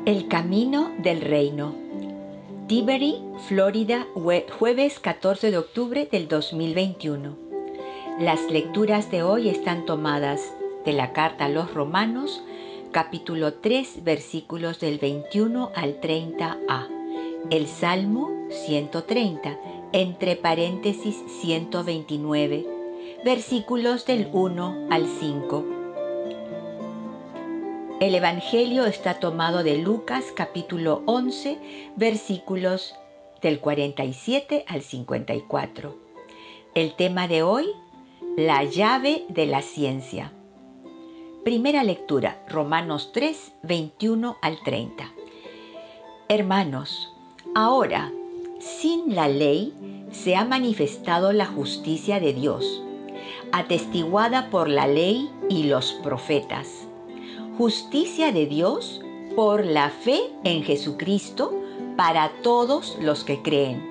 El camino del reino. Tiberi, Florida, jueves 14 de octubre del 2021. Las lecturas de hoy están tomadas de la carta a los Romanos, capítulo 3, versículos del 21 al 30a. El Salmo 130, entre paréntesis 129, versículos del 1 al 5. El Evangelio está tomado de Lucas capítulo 11, versículos del 47 al 54. El tema de hoy, la llave de la ciencia. Primera lectura, Romanos 3, 21 al 30. Hermanos, ahora, sin la ley, se ha manifestado la justicia de Dios, atestiguada por la ley y los profetas. Justicia de Dios por la fe en Jesucristo para todos los que creen.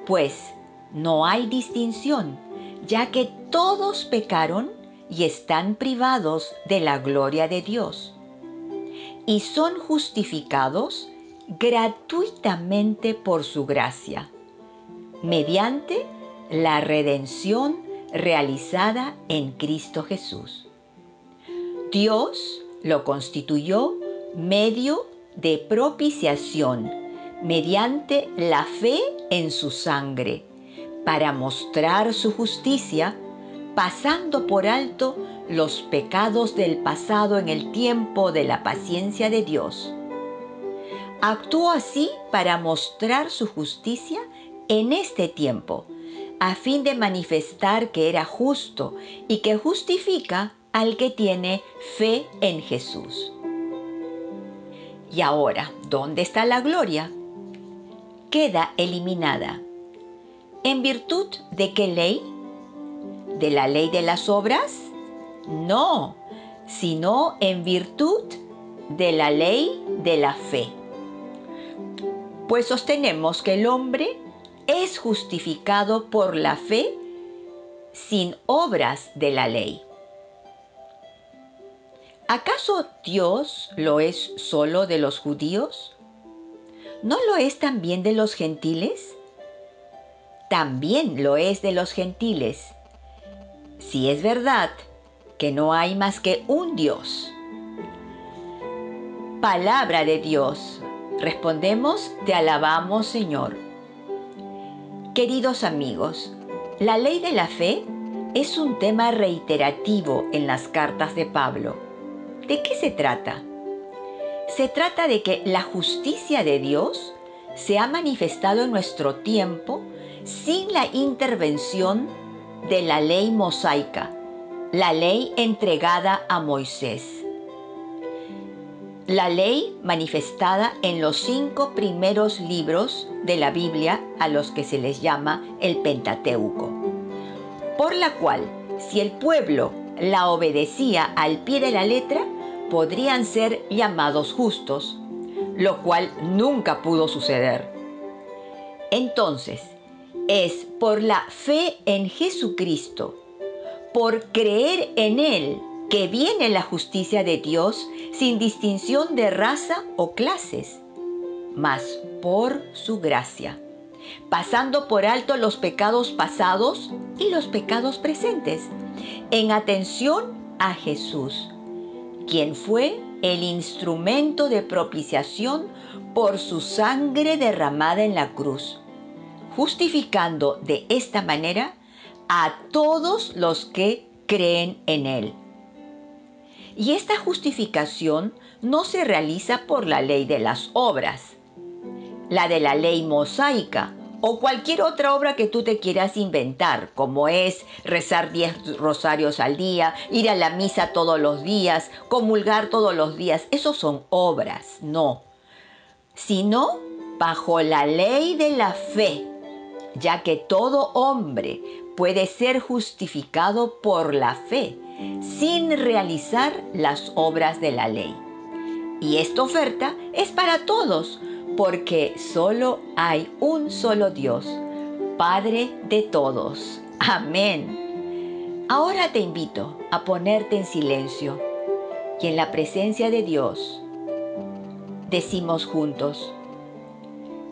Pues no hay distinción, ya que todos pecaron y están privados de la gloria de Dios. Y son justificados gratuitamente por su gracia, mediante la redención realizada en Cristo Jesús. Dios lo constituyó medio de propiciación mediante la fe en su sangre, para mostrar su justicia, pasando por alto los pecados del pasado en el tiempo de la paciencia de Dios. Actuó así para mostrar su justicia en este tiempo, a fin de manifestar que era justo y que justifica al que tiene fe en Jesús. Y ahora, ¿dónde está la gloria? Queda eliminada. ¿En virtud de qué ley? ¿De la ley de las obras? No, sino en virtud de la ley de la fe. Pues sostenemos que el hombre es justificado por la fe sin obras de la ley. ¿Acaso Dios lo es solo de los judíos? ¿No lo es también de los gentiles? También lo es de los gentiles. Si es verdad que no hay más que un Dios. Palabra de Dios. Respondemos, te alabamos, Señor. Queridos amigos, la ley de la fe es un tema reiterativo en las cartas de Pablo. ¿De qué se trata? Se trata de que la justicia de Dios se ha manifestado en nuestro tiempo sin la intervención de la ley mosaica, la ley entregada a Moisés. La ley manifestada en los 5 primeros libros de la Biblia, a los que se les llama el Pentateuco, por la cual, si el pueblo la obedecía al pie de la letra, podrían ser llamados justos, lo cual nunca pudo suceder. Entonces, es por la fe en Jesucristo, por creer en Él, que viene la justicia de Dios sin distinción de raza o clases, mas por su gracia, pasando por alto los pecados pasados y los pecados presentes, en atención a Jesús, quien fue el instrumento de propiciación por su sangre derramada en la cruz, justificando de esta manera a todos los que creen en Él. Y esta justificación no se realiza por la ley de las obras, la de la ley mosaica, o cualquier otra obra que tú te quieras inventar, como es rezar 10 rosarios al día, ir a la misa todos los días, comulgar todos los días. Esos son obras, no. Sino bajo la ley de la fe, ya que todo hombre puede ser justificado por la fe, sin realizar las obras de la ley. Y esta oferta es para todos, porque solo hay un solo Dios, Padre de todos. Amén. Ahora te invito a ponerte en silencio y en la presencia de Dios, decimos juntos: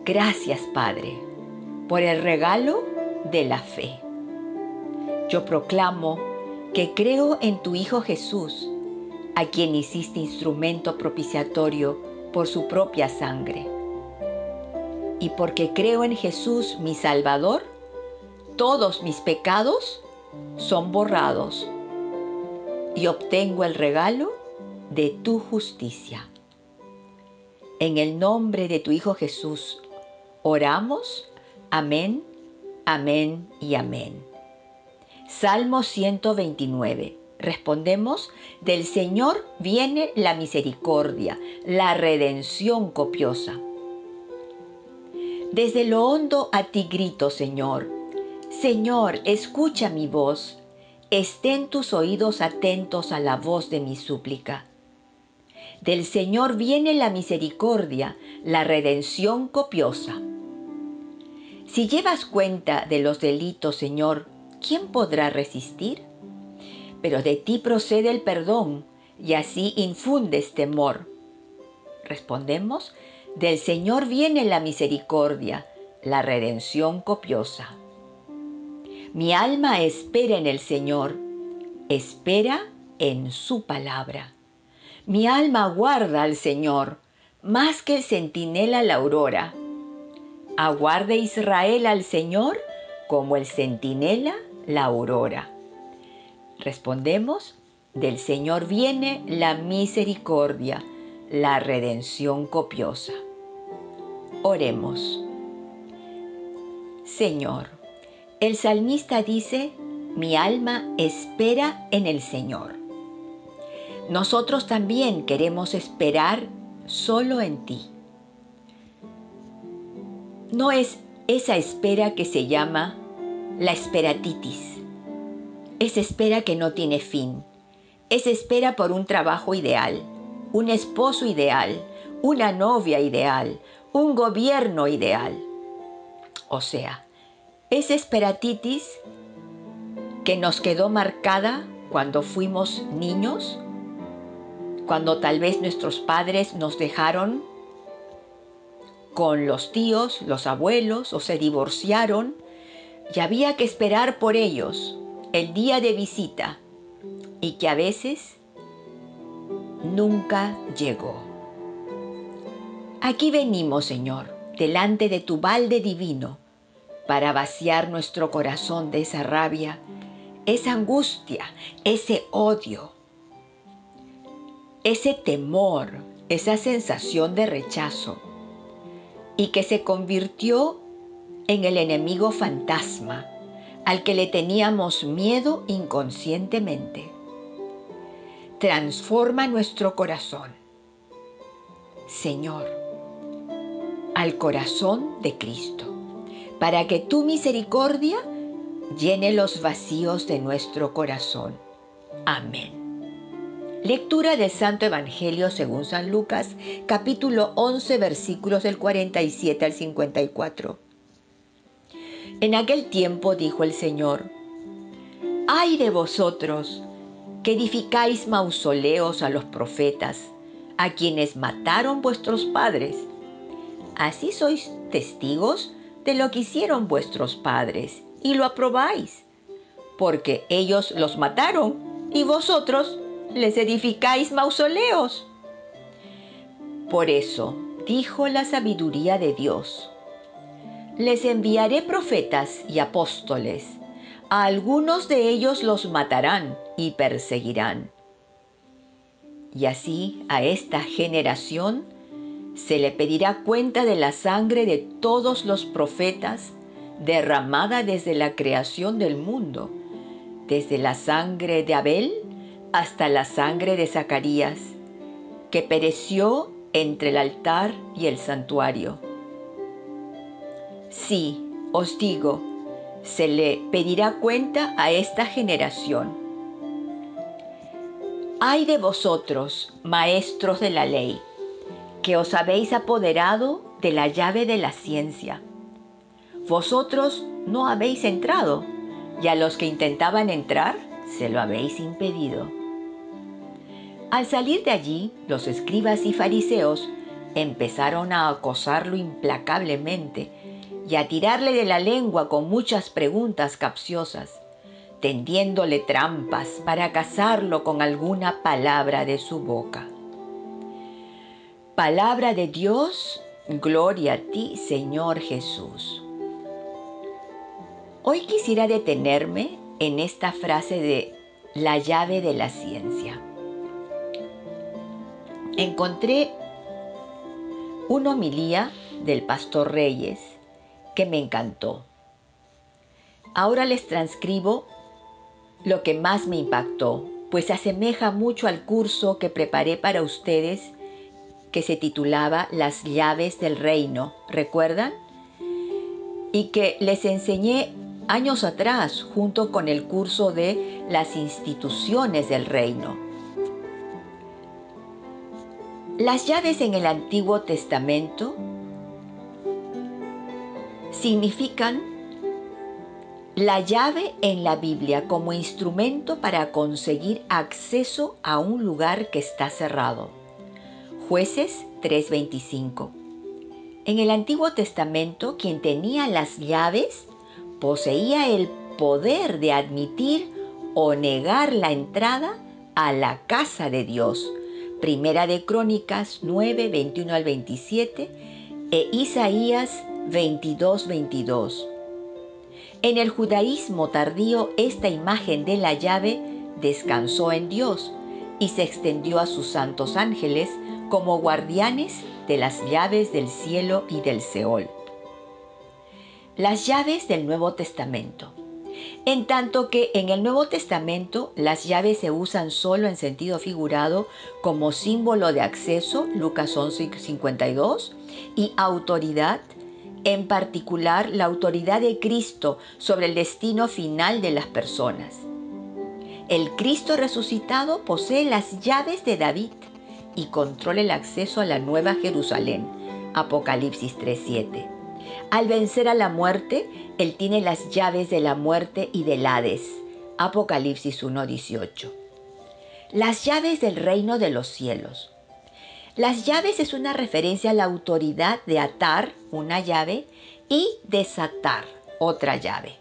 gracias, Padre, por el regalo de la fe. Yo proclamo que creo en tu Hijo Jesús, a quien hiciste instrumento propiciatorio por su propia sangre. Y porque creo en Jesús, mi Salvador, todos mis pecados son borrados y obtengo el regalo de tu justicia. En el nombre de tu Hijo Jesús, oramos. Amén, amén y amén. Salmo 129. Respondemos: del Señor viene la misericordia, la redención copiosa. Desde lo hondo a ti grito, Señor. Señor, escucha mi voz. Estén tus oídos atentos a la voz de mi súplica. Del Señor viene la misericordia, la redención copiosa. Si llevas cuenta de los delitos, Señor, ¿quién podrá resistir? Pero de ti procede el perdón, y así infundes temor. Respondemos: del Señor viene la misericordia, la redención copiosa. Mi alma espera en el Señor, espera en su palabra. Mi alma aguarda al Señor, más que el centinela la aurora. Aguarde Israel al Señor como el centinela la aurora. Respondemos: del Señor viene la misericordia, la redención copiosa. Oremos. Señor, el salmista dice: mi alma espera en el Señor. Nosotros también queremos esperar solo en ti. No es esa espera que se llama la esperatitis. Es espera que no tiene fin. Es espera por un trabajo ideal, un esposo ideal, una novia ideal, un gobierno ideal. O sea, es esperatitis que nos quedó marcada cuando fuimos niños, cuando tal vez nuestros padres nos dejaron con los tíos, los abuelos, o se divorciaron y había que esperar por ellos el día de visita, y que a veces nunca llegó. Aquí venimos, Señor, delante de tu balde divino, para vaciar nuestro corazón de esa rabia, esa angustia, ese odio, ese temor, esa sensación de rechazo, y que se convirtió en el enemigo fantasma al que le teníamos miedo inconscientemente. Transforma nuestro corazón, Señor, al corazón de Cristo, para que tu misericordia llene los vacíos de nuestro corazón. Amén. Lectura del Santo Evangelio según San Lucas, capítulo 11, versículos del 47 al 54. En aquel tiempo dijo el Señor: ¡ay de vosotros, que edificáis mausoleos a los profetas, a quienes mataron vuestros padres! Así sois testigos de lo que hicieron vuestros padres, y lo aprobáis, porque ellos los mataron, y vosotros les edificáis mausoleos. Por eso dijo la sabiduría de Dios: les enviaré profetas y apóstoles. A algunos de ellos los matarán y perseguirán. Y así a esta generación se le pedirá cuenta de la sangre de todos los profetas derramada desde la creación del mundo, desde la sangre de Abel hasta la sangre de Zacarías, que pereció entre el altar y el santuario. Sí, os digo, se le pedirá cuenta a esta generación. ¡ay de vosotros, maestros de la ley, que os habéis apoderado de la llave de la ciencia! Vosotros no habéis entrado, y a los que intentaban entrar se lo habéis impedido. Al salir de allí, los escribas y fariseos empezaron a acosarlo implacablemente y a tirarle de la lengua con muchas preguntas capciosas, tendiéndole trampas para cazarlo con alguna palabra de su boca. Palabra de Dios, gloria a ti, Señor Jesús. Hoy quisiera detenerme en esta frase de la llave de la ciencia. Encontré una homilía del pastor Reyes que me encantó. Ahora les transcribo lo que más me impactó, pues se asemeja mucho al curso que preparé para ustedes que se titulaba Las llaves del reino, ¿recuerdan? Y que les enseñé años atrás junto con el curso de las instituciones del reino. Las llaves en el Antiguo Testamento significan la llave en la Biblia como instrumento para conseguir acceso a un lugar que está cerrado. Jueces 3:25. En el Antiguo Testamento, quien tenía las llaves poseía el poder de admitir o negar la entrada a la casa de Dios. Primera de Crónicas 9, 21 al 27 e Isaías 22, 22. En el judaísmo tardío, esta imagen de la llave descansó en Dios y se extendió a sus santos ángeles como guardianes de las llaves del cielo y del Seol. Las llaves del Nuevo Testamento. En tanto que en el Nuevo Testamento las llaves se usan solo en sentido figurado como símbolo de acceso, Lucas 11:52, y autoridad, en particular la autoridad de Cristo sobre el destino final de las personas. El Cristo resucitado posee las llaves de David y controla el acceso a la Nueva Jerusalén, Apocalipsis 3:7. Al vencer a la muerte, Él tiene las llaves de la muerte y del Hades, Apocalipsis 1:18. Las llaves del reino de los cielos. Las llaves es una referencia a la autoridad de atar, una llave, y desatar, otra llave.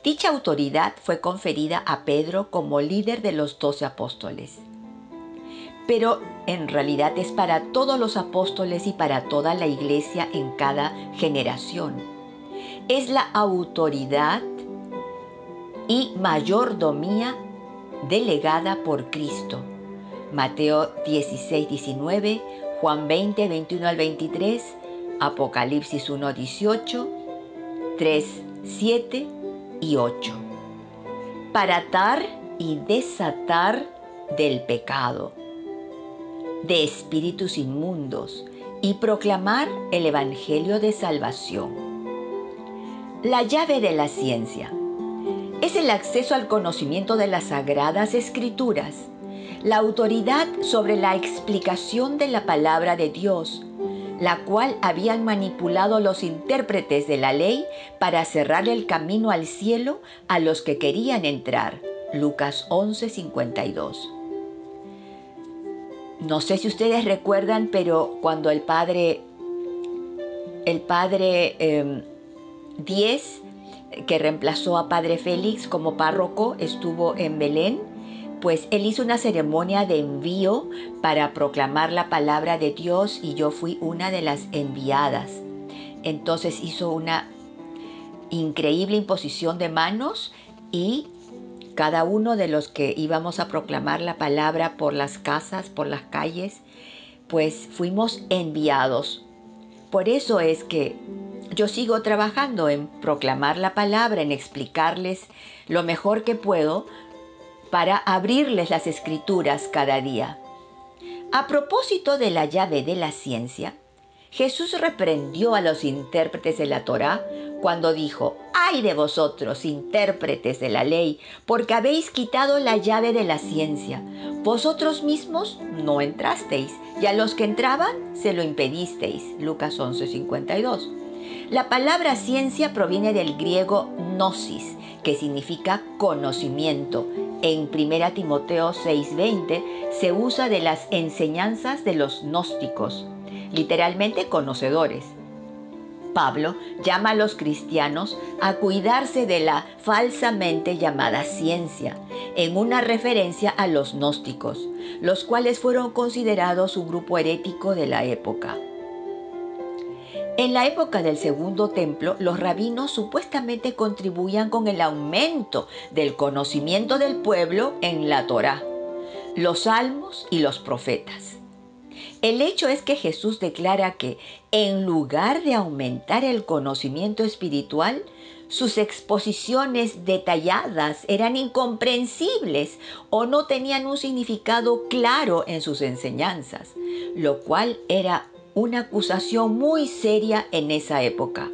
Dicha autoridad fue conferida a Pedro como líder de los 12 apóstoles. Pero en realidad es para todos los apóstoles y para toda la iglesia en cada generación. Es la autoridad y mayordomía delegada por Cristo. Mateo 16, 19, Juan 20, 21 al 23, Apocalipsis 1, 18, 3, 7 y 8. Para atar y desatar del pecado, de espíritus inmundos y proclamar el evangelio de salvación. La llave de la ciencia es el acceso al conocimiento de las sagradas escrituras, la autoridad sobre la explicación de la palabra de Dios, la cual habían manipulado los intérpretes de la ley para cerrar el camino al cielo a los que querían entrar. Lucas 11:52. No sé si ustedes recuerdan, pero cuando el padre Díez, que reemplazó a padre Félix como párroco, estuvo en Belén, pues él hizo una ceremonia de envío para proclamar la palabra de Dios y yo fui una de las enviadas. Entonces hizo una increíble imposición de manos y cada uno de los que íbamos a proclamar la palabra por las casas, por las calles, pues fuimos enviados. Por eso es que yo sigo trabajando en proclamar la palabra, en explicarles lo mejor que puedo para abrirles las escrituras cada día. A propósito de la llave de la ciencia, Jesús reprendió a los intérpretes de la Torá cuando dijo: ¡Ay de vosotros, intérpretes de la ley, porque habéis quitado la llave de la ciencia! Vosotros mismos no entrasteis, y a los que entraban se lo impedisteis. Lucas 11:52. La palabra ciencia proviene del griego gnosis, que significa conocimiento. En 1 Timoteo 6:20 se usa de las enseñanzas de los gnósticos. literalmente conocedores. Pablo llama a los cristianos a cuidarse de la falsamente llamada ciencia, en una referencia a los gnósticos, los cuales fueron considerados un grupo herético de la época. En la época del Segundo Templo, los rabinos supuestamente contribuían con el aumento del conocimiento del pueblo en la Torá, los salmos y los profetas. El hecho es que Jesús declara que, en lugar de aumentar el conocimiento espiritual, sus exposiciones detalladas eran incomprensibles o no tenían un significado claro en sus enseñanzas, lo cual era una acusación muy seria en esa época.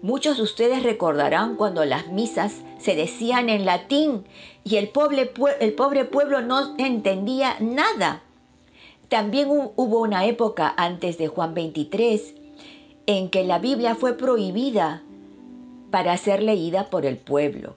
Muchos de ustedes recordarán cuando las misas se decían en latín y el pobre pueblo no entendía nada. También hubo una época antes de Juan 23 en que la Biblia fue prohibida para ser leída por el pueblo.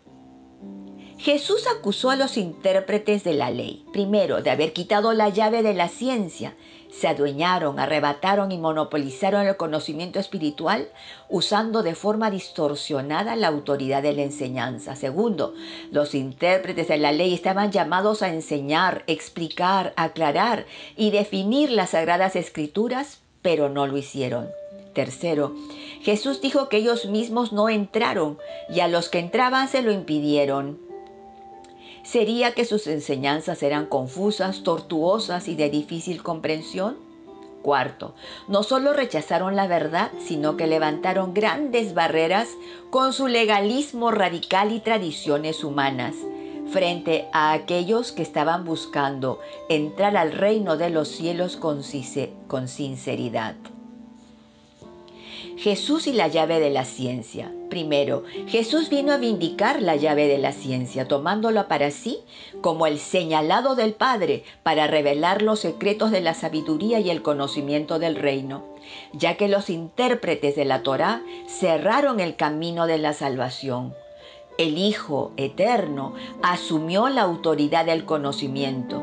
Jesús acusó a los intérpretes de la ley, primero, de haber quitado la llave de la ciencia. Se adueñaron, arrebataron y monopolizaron el conocimiento espiritual usando de forma distorsionada la autoridad de la enseñanza. Segundo, los intérpretes de la ley estaban llamados a enseñar, explicar, aclarar y definir las sagradas escrituras, pero no lo hicieron. Tercero, Jesús dijo que ellos mismos no entraron y a los que entraban se lo impidieron. ¿Sería que sus enseñanzas eran confusas, tortuosas y de difícil comprensión? Cuarto, no solo rechazaron la verdad, sino que levantaron grandes barreras con su legalismo radical y tradiciones humanas frente a aquellos que estaban buscando entrar al reino de los cielos con sinceridad. Jesús y la llave de la ciencia. Primero, Jesús vino a vindicar la llave de la ciencia, tomándola para sí como el señalado del Padre para revelar los secretos de la sabiduría y el conocimiento del reino, ya que los intérpretes de la Torá cerraron el camino de la salvación. El Hijo Eterno asumió la autoridad del conocimiento.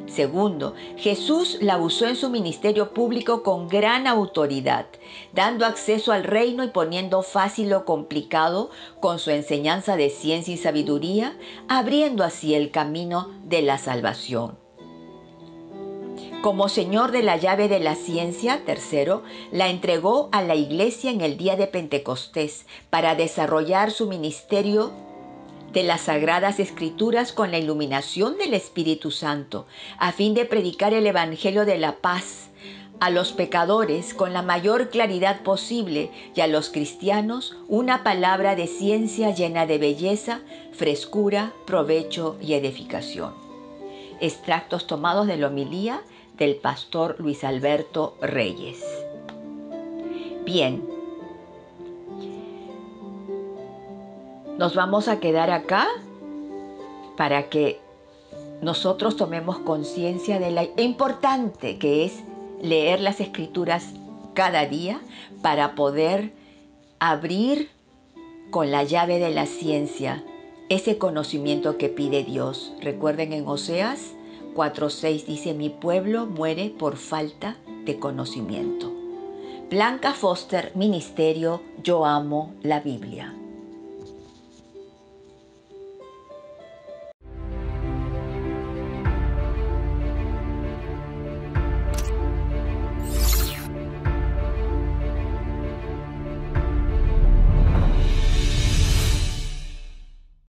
Segundo, Jesús la usó en su ministerio público con gran autoridad, dando acceso al reino y poniendo fácil lo complicado con su enseñanza de ciencia y sabiduría, abriendo así el camino de la salvación. Como Señor de la llave de la ciencia, tercero, la entregó a la iglesia en el día de Pentecostés para desarrollar su ministerio de las Sagradas Escrituras con la iluminación del Espíritu Santo, a fin de predicar el Evangelio de la paz a los pecadores con la mayor claridad posible y a los cristianos una palabra de ciencia llena de belleza, frescura, provecho y edificación. Extractos tomados de la homilía del pastor Luis Alberto Reyes. Bien. Nos vamos a quedar acá para que nosotros tomemos conciencia de lo importante que es leer las Escrituras cada día para poder abrir con la llave de la ciencia ese conocimiento que pide Dios. Recuerden, en Oseas 4:6 dice: mi pueblo muere por falta de conocimiento. Blanca Foster, Ministerio Yo Amo la Biblia.